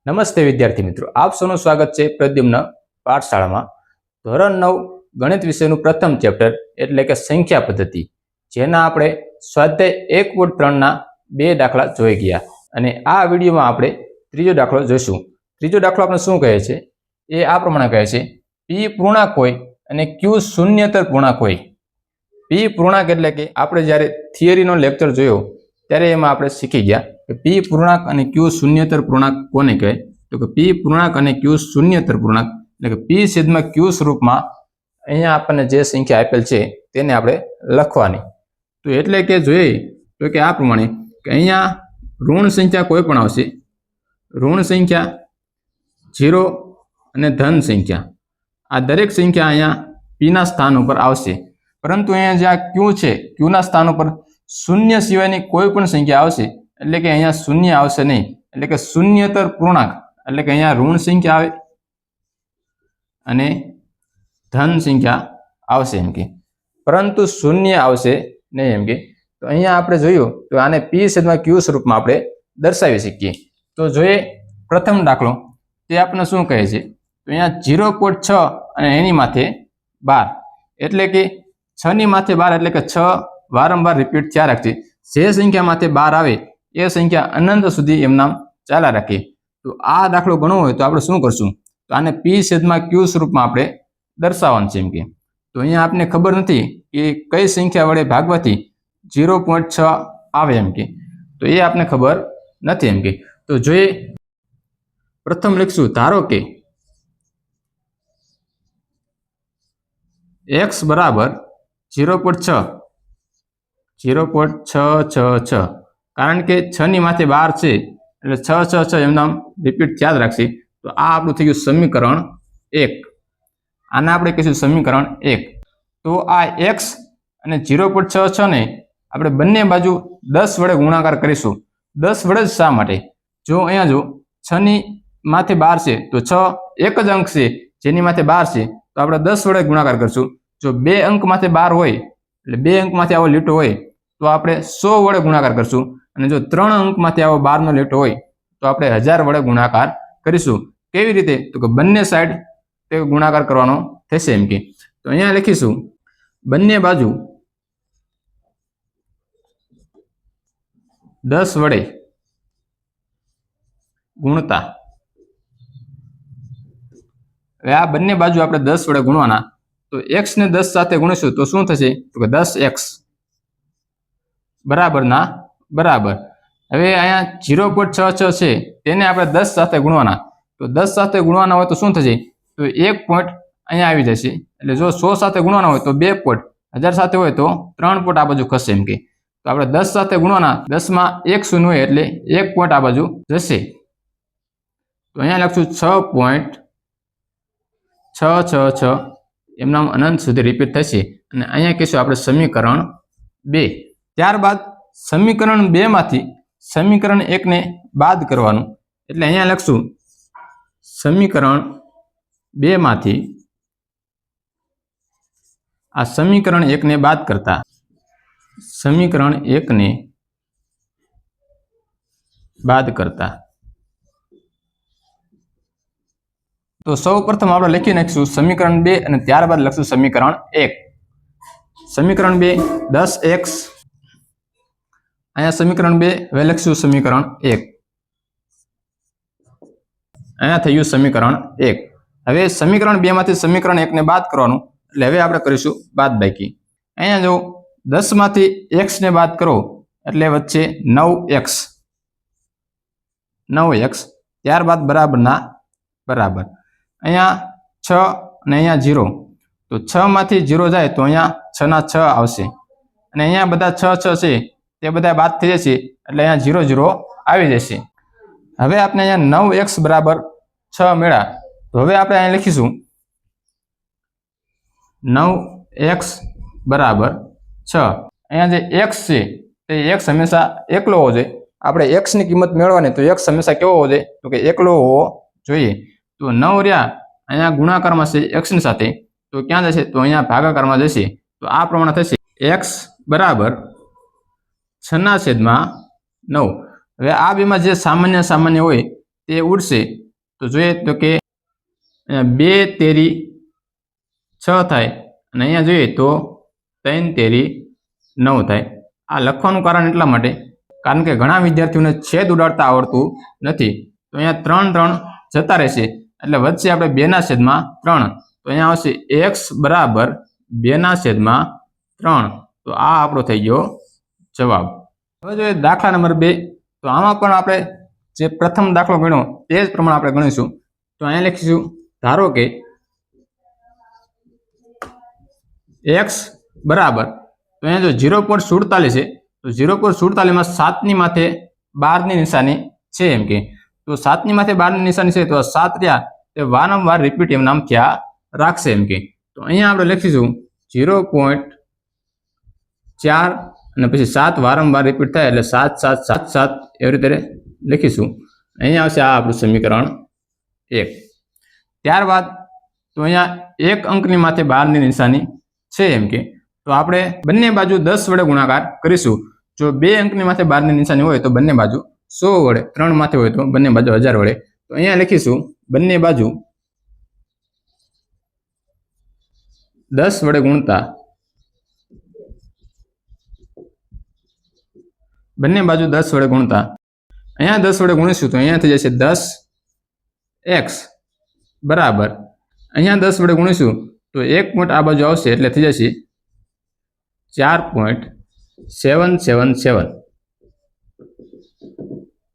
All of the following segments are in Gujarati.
નમસ્તે વિદ્યાર્થી મિત્રો, આપ સૌનું સ્વાગત છે પ્રદ્યુમ્ન પાઠશાળામાં. ધોરણ 9 ગણિત વિષયનું પ્રથમ ચેપ્ટર એટલે કે સંખ્યા પદ્ધતિ, જેના આપણે સ્વાધ્યાય 1.3ના 2 દાખલા જોઈ ગયા અને આ વિડીયોમાં આપણે ત્રીજો દાખલો જોઈશું. ત્રીજો દાખલો આપણે શું કહે છે? એ આ પ્રમાણે કહે છે, p પૂર્ણાંક હોય અને q શૂન્યતર પૂર્ણાંક હોય. p પૂર્ણાંક એટલે કે આપણે જ્યારે થિયરીનો લેક્ચર જોયો ત્યારે એમાં આપણે શીખી ગયા કે p પૂર્ણાંક અને q શૂન્યતર પૂર્ણાંક કોને કહે? તો કે p પૂર્ણાંક અને q શૂન્યતર પૂર્ણાંક એટલે કે p છેદમાં q સ્વરૂપમાં અહીંયા આપણને જે સંખ્યા આપેલ છે તેને આપણે લખવાની. તો એટલે કે જોઈએ તો કે આ પ્રમાણે કે અહીંયા ઋણ સંખ્યા કોઈ પણ આવશે, ઋણ સંખ્યા 0 અને ધન સંખ્યા, આ દરેક સંખ્યા અહીંયા p ના સ્થાન ઉપર આવશે. પરંતુ અહીંયા જ્યાં q છે, q ના સ્થાન ઉપર શૂન્ય સિવાયની કોઈ પણ સંખ્યા આવશે એટલે કે અહીંયા શૂન્ય આવશે નહીં, એટલે કે શૂન્યતર પૂર્ણાંક એટલે કે અહીંયા ઋણ સંખ્યા આવે અને ધન સંખ્યા આવશે એમ કે, પરંતુ શૂન્ય આવશે નહીં એમ કે. તો અહીંયા આપણે જોયું તો આને p છેદમાં q સ્વરૂપમાં આપણે દર્શાવી શકીએ. તો જોઈએ પ્રથમ દાખલો, તે આપણને શું કહે છે? તો અહીંયા 0.6 અને એની માથે 12 એટલે કે 6 ની માથે 12 એટલે કે 6 વારંવાર રિપીટ થયા રાખશે. જે સંખ્યા માથે 12 આવે એ સંખ્યા અનંત સુધી એમનામ ચાલ્યા રાખે. તો આ દાખલો ગણવો હોય તો આપણે શું કરશું? તો આને p છેદમાં q સ્વરૂપમાં આપણે દર્શાવવાનું છે એમ કે. તો અહીંયા આપને ખબર નથી કે કઈ સંખ્યા વડે ભાગવાથી 0.6 આવે એમ કે, તો એ આપને ખબર નથી એમ કે. તો જોઈએ પ્રથમ લખશું, ધારો કે x બરાબર 0.6, 0.666, કારણ કે 6 ની માથે 12 છે એટલે 666 એમ નામ રિપીટ યાદ રાખશે. તો આ આપણું થઈ ગયું સમીકરણ 1. આને આપણે કહીશું સમીકરણ 1. તો આ x અને 0.66 ને આપણે બંને બાજુ 10 વડે ગુણાકાર કરીશું. 10 વડે જ શા માટે? જો અહીંયા જો 6 ની માથે 12 છે તો 6 એક જ અંક છે જેની માથે 12 છે, તો આપણે 10 વડે ગુણાકાર કરશું. જો 2 અંક માથે 12 હોય એટલે 2 અંક માંથી આવો લીટો હોય તો આપણે 100 વડે ગુણાકાર કરશું, અને જો 3 અંક માંથી આવો 12 નો લીટો હોય તો આપણે 1000 વડે ગુણાકાર કરીશું. કેવી રીતે? તો કે બંને સાઈડ તે ગુણાકાર કરવાનો થશે એમ કે. તો અહીંયા લખીશું બંને બાજુ 10 વડે ગુણતા. હવે આ બંને બાજુ આપણે 10 વડે ગુણવાના. તો x ને 10 સાથે ગુણીશું તો શું થશે? તો કે 10x બરાબર ના બરાબર. હવે અહીંયા 0.66 છે તેને આપણે 10 સાથે ગુણવાના. તો 10 સાથે ગુણવાના હોય તો શું થશે? તો 1 પોઈન્ટ અહીંયા આવી જશે. એટલે જો 100 સાથે ગુણવાના હોય તો 2 પોઈન્ટ, 1000 સાથે હોય તો 3 પોઈન્ટ આ બાજુ ખસે એમ કે. તો આપણે 10 સાથે ગુણવાના, 10 માં 1 શૂન્ય હોય એટલે 1 પોઈન્ટ આ બાજુ જશે. તો અહીંયા લખશું 6.666 એમનામ અનંત સુધી રિપીટ થશે. અને અહીંયા કહીશું આપણે સમીકરણ 2. ત્યારબાદ સમીકરણ 2 માંથી સમીકરણ 1 ને બાદ કરવાનું. એટલે અહીંયા લખશું સમીકરણ 2 માંથી આ સમીકરણ 1 ને બાદ કરતા, સમીકરણ 1 ને બાદ કરતા. તો સૌ પ્રથમ આપણે લખી નાખીશું સમીકરણ 2 અને ત્યારબાદ લખશું સમીકરણ 1. સમીકરણ 2 10x, અહીંયા સમીકરણ 2, હવે લખશું સમીકરણ 1. અહીંયા થઈ ગયું સમીકરણ 1. હવે સમીકરણ 2 માંથી સમીકરણ 1 ને બાદ કરવાનું. એટલે હવે આપણે કરીશું બાદબાકી. અહીંયા જો 10 માંથી x ને બાદ કરો એટલે વચ્ચે 9x, 9x ત્યારબાદ બરાબર ના બરાબર. અહીંયા 6 અને અહીંયા 0, તો 6 માંથી 0 જાય તો અહીંયા 6 ના 6 આવશે, અને અહીંયા બધા 6 છે તે બધા બાદ થઈ જશે એટલે અહીંયા 0 0 આવી જશે. હવે આપણે અહીંયા 9x બરાબર 6 મળ્યા. તો હવે આપણે અહીંયા લખીશું 9x બરાબર 6. અહીંયા જે x છે તે x હંમેશા એકલો હોવો જોઈએ. આપણે x ની કિંમત મેળવવાની તો x હંમેશા કેવો હોવો જોઈએ? તો કે એકલો હોવો જોઈએ. તો 9 રહ્યા અહીંયા ગુણાકારમાં છે x ની સાથે, તો ક્યાં જશે? તો અહીંયા ભાગાકારમાં જશે. તો આ પ્રમાણે થશે x બરાબર 6/9. હવે આ બેમાં જે સામાન્ય હોય તે ઉડશે તો જોઈએ તો કે 2 તેરી 6 થાય અને અહીંયા જોઈએ તો 3 તેરી 9 થાય। આ લખવાનું કારણ એટલા માટે કારણ કે ઘણા વિદ્યાર્થીઓને છેદ ઉડાડતા આવડતું નથી તો અહીંયા 3 3 જતા રહેશે એટલે વચ્ચે આપણે 2/3 તો અહીંયા આવશે x બરાબર 2/3 તો આ આપણો થઈ ગયો જવાબ। હવે જોઈએ દાખલા નંબર 2 તો આમાં પણ આપણે જે પ્રથમ દાખલો ગણ્યો તે જ પ્રમાણે આપણે ગણીશું। તો અહીંયા લખીશું ધારો કે x બરાબર તો અહીંયા જો 0.47 છે તો 0.47 માં 7 ની માથે 12 ની નિશાની છે એમ કે તો 7 ની માથે 12 ની નિશાની છે તો 7 રહ્યા તે વારંવાર રિપીટ એમ નામ થયા રાખશે એમ કે તો અહીંયા આપણે લખીશું 0.4 અને પછી 7 વારંવાર રિપીટ થાય એટલે 7 7 7 7 એવી રીતે લખીશું। અહીંયા આવશે આ આપણું સમીકરણ 1। ત્યારબાદ તો અહીંયા એક અંકની માથે 12 ની નિશાની છે એમ કે તો આપણે બંને બાજુ 10 વડે ગુણાકાર કરીશું। જો 2 અંકની માથે 12 ની નિશાની હોય તો બંને બાજુ 100 વડે, 3 માથે હોય તો બંને બાજુ 1000 વડે। તો અહીંયા લખીશું બંને બાજુ 10 વડે ગુણતા બંને બાજુ 10 વડે ગુણતા અહીંયા 10 વડે ગુણીશું તો અહીંયા થઈ જશે 10x બરાબર અહીંયા 10 વડે ગુણીશું તો 1 પોઈન્ટ આ બાજુ આવશે એટલે થઈ જશે 4.777।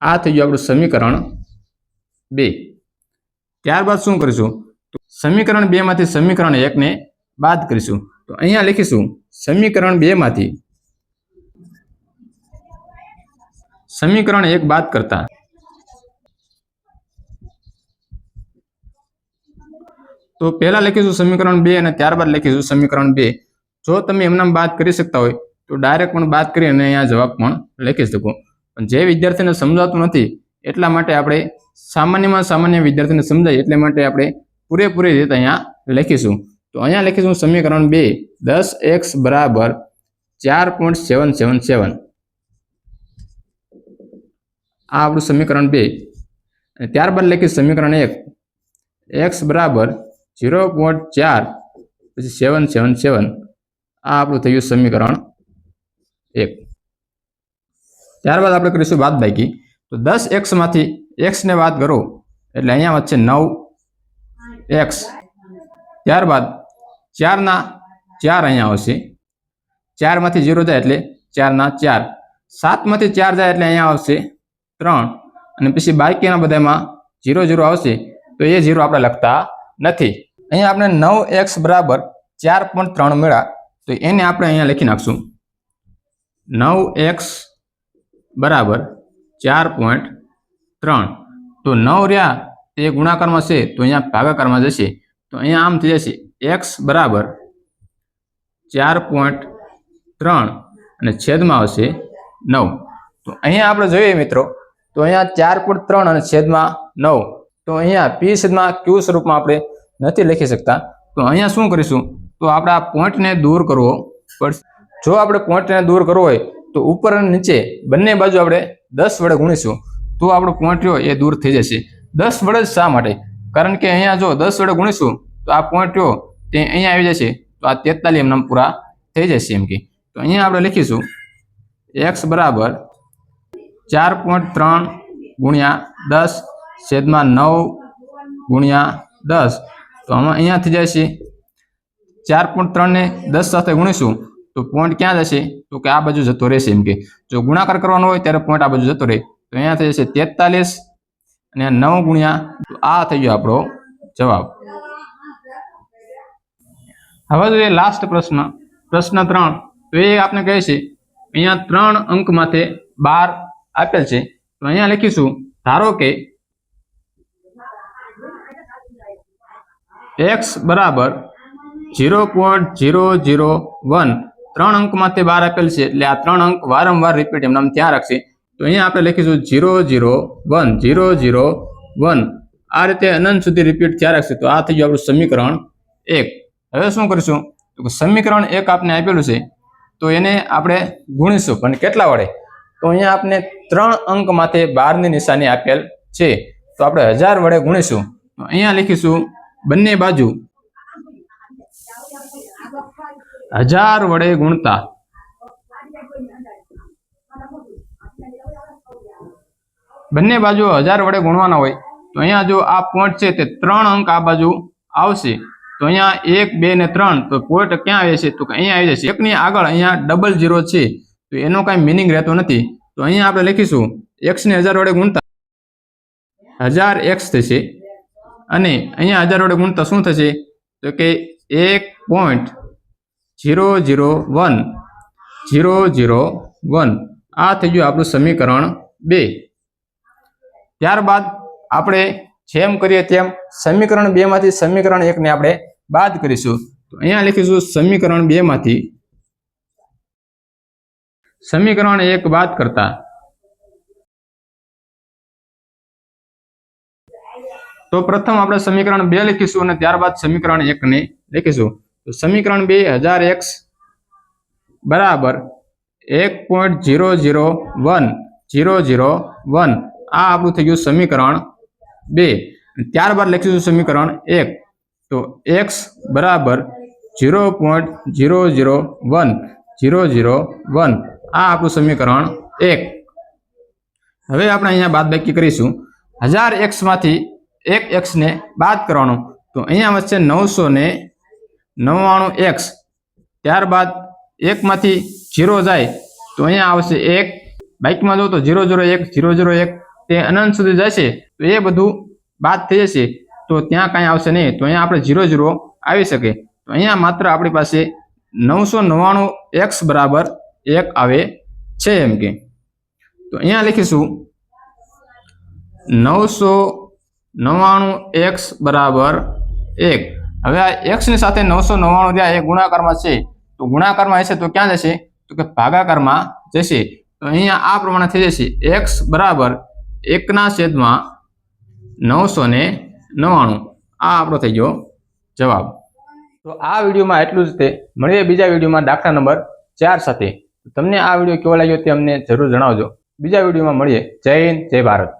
આ થઈ ગયું આપણું સમીકરણ 2। ત્યારબાદ શું કરીશું તો સમીકરણ 2 માંથી સમીકરણ 1 ને બાદ કરીશું। તો અહીંયા લખીશું સમીકરણ 2 માંથી સમીકરણ 1 બાદ કરતા તો પહેલા લખીશું સમીકરણ 2 અને ત્યારબાદ લખીશું સમીકરણ 2। જો તમે એમનામ બાદ કરી શકતા હોય તો ડાયરેક્ટ પણ બાદ કરી અને અહીંયા જવાબ પણ લખી શકો, પણ જે વિદ્યાર્થીને સમજાતું નથી એટલા માટે આપણે સામાન્યમાં સામાન્ય વિદ્યાર્થીને સમજાય એટલે માટે આપણે પૂરેપૂરી રીતે અહીંયા લખીશું। તો અહીંયા લખીશું સમીકરણ 2 10x બરાબર 4.777 આ આપણું સમીકરણ 2 અને ત્યારબાદ લખીશું સમીકરણ 1 x બરાબર 0.4777 આ આપણું થયું સમીકરણ 1। ત્યારબાદ આપણે કરીશું બાદબાકી તો 10x માંથી x ને બાદ કરો એટલે અહીંયા વચ્ચે 9x ત્યારબાદ 4 ના 4 અહીંયા આવશે 4 માંથી 0 જાય એટલે 4 ના 4 7 માંથી 4 જાય એટલે અહીંયા આવશે 3 અને પછી બાકીના બધામાં 0 0 આવશે તો એ 0 આપણે લખતા નથી। અહીંયા આપણે 9x બરાબર 4.3 મળ્યા તો એને આપણે અહીંયા લખી નાખશું 9x બરાબર 4.3 તો 9 રહ્યા તે ગુણાકારમાં છે તો અહીંયા ભાગાકારમાં જશે તો અહીંયા આમ થઈ જશે x બરાબર 4.3 અને છેદમાં આવશે 9। તો અહીંયા આપણે જોઈએ મિત્રો તો અહીંયા 4.3 અને છેદમાં 9 તો અહીંયા p છેદમાં q સ્વરૂપમાં આપણે નથી લખી શકતા તો અહીંયા શું કરીશું તો આપણે આ પોઈન્ટને દૂર કરવો પડશે। જો આપણે પોઈન્ટને દૂર કરવો હોય તો ઉપર અને નીચે બંને બાજુ આપણે 10 વડે ગુણીશું તો આપણો પોઈન્ટ રહ્યો એ દૂર થઈ જશે। 10 વડે જ શા માટે કારણ કે અહીંયા જો 10 વડે ગુણીશું તો આ પોઈન્ટ રહ્યો તે અહીંયા આવી જશે તો આ 43 એમનામ પૂરા થઈ જશે એમ કે તો અહીંયા આપણે લખીશું x બરાબર 4.3 ગુણ્યા 10 છેદમાં 9 ગુણ્યા 10 તો આમાં અહીંયા થઈ જશે 4.3 ને 10 સાથે ગુણીશું તો પોઈન્ટ ક્યાં જશે તો કે આ બાજુ જતો રહેશે એમ કે જો ગુણાકાર કરવાનો હોય ત્યારે પોઈન્ટ આ બાજુ જતો રહે તો અહીંયા થઈ જશે 43 અને 9 ગુણ્યા તો આ થઈ ગયો આપણો જવાબ। હવે જોઈએ લાસ્ટ પ્રશ્ન 3 તો એ આપણે કહે છે અહીંયા 3 અંક માથે 12 આપેલ છે તો અહીંયા લખીશું ધારો કે x બરાબર 0.001 3 અંક માથે 12 આપેલ છે એટલે આ 3 અંક વારંવાર રિપીટ એમ નામ ત્યાં રાખશે તો અહીંયા આપણે લખીશું 001 આ રીતે અનંત સુધી રિપીટ ત્યાં રાખશે તો આ થઈ ગયું આપણું સમીકરણ 1। હવે શું કરીશું તો સમીકરણ 1 આપને આપેલું છે તો એને આપણે ગુણીશું પણ કેટલા વડે તો અહીંયા આપણે 3 અંક માથે 12 ની નિશાની આપેલ છે તો આપણે 1000 વડે ગુણીશું તો અહીંયા લખીશું બંને બાજુ 1000 વડે ગુણતા બંને બાજુ 1000 વડે ગુણવાના હોય તો અહીંયા જો આ પોઈન્ટ છે તે 3 અંક આ બાજુ આવશે તો અહીંયા 1 2 ને 3 તો પોઈન્ટ ક્યાં આવે છે તો અહીંયા આવી જશે એકની આગળ અહીંયા ડબલ 0 છે તો એનો કાંઈ મિનિંગ રહેતો નથી તો અહીંયા આપણે લખીશું x ને 1000 વડે ગુણતા 1000x થશે અને અહીંયા 1000 વડે ગુણતા શું થશે તો કે 1.001001 આ થઈ ગયું આપણું સમીકરણ 2 ત્યારબાદ આપણે જેમ કરીએ તેમ સમીકરણ 2 માંથી સમીકરણ 1 ને આપણે બાદ કરીશું તો અહીંયા લખીશું સમીકરણ 2 માંથી સમીકરણ 1 બાદ કરતા તો પ્રથમ આપણે સમીકરણ 2 લખીશું અને ત્યારબાદ સમીકરણ 1 ને લખીશું તો સમીકરણ 2 1000x બરાબર 1.001001 આ આપણું થઈ ગયું સમીકરણ 2 ત્યારબાદ લખીશું સમીકરણ 1 તો x બરાબર 0.001001 આ આપણું સમીકરણ 1 હવે આપણે અહીંયા બાદબાકી કરીશું 1000x માંથી 1x ને બાદ કરવાનું તો અહીંયા વધશે 999x ત્યારબાદ 1 માંથી 0 જાય તો અહીંયા આવશે 1 બાકીમાં જો તો 001 તે અનંત સુધી જશે તો એ બધું બાદ થઈ જશે તો ત્યાં કાંઈ આવશે નહીં તો અહીંયા આપણે 00 આવી શકે તો અહીંયા માત્ર આપણી પાસે 999x બરાબર 1 આવે છે એમ કે તો અહીંયા લખીશું 999x બરાબર 1 હવે આ x ની સાથે 999 રહ્યા એ ગુણાકારમાં છે તો ગુણાકારમાં હશે તો ક્યાં જશે તો કે ભાગાકારમાં જશે તો અહીંયા આ પ્રમાણે થઈ જશે x બરાબર 1/999 આ આપણો થઈ ગયો જવાબ તો આ વિડીયોમાં એટલું જ તે મળીએ બીજા વિડીયોમાં દાખલા નંબર 4 સાથે તમને આ વિડીયો કેવો લાગ્યો તે અમને જરૂર જણાવજો બીજા વિડીયોમાં મળીએ જય હિન્દ જય ભારત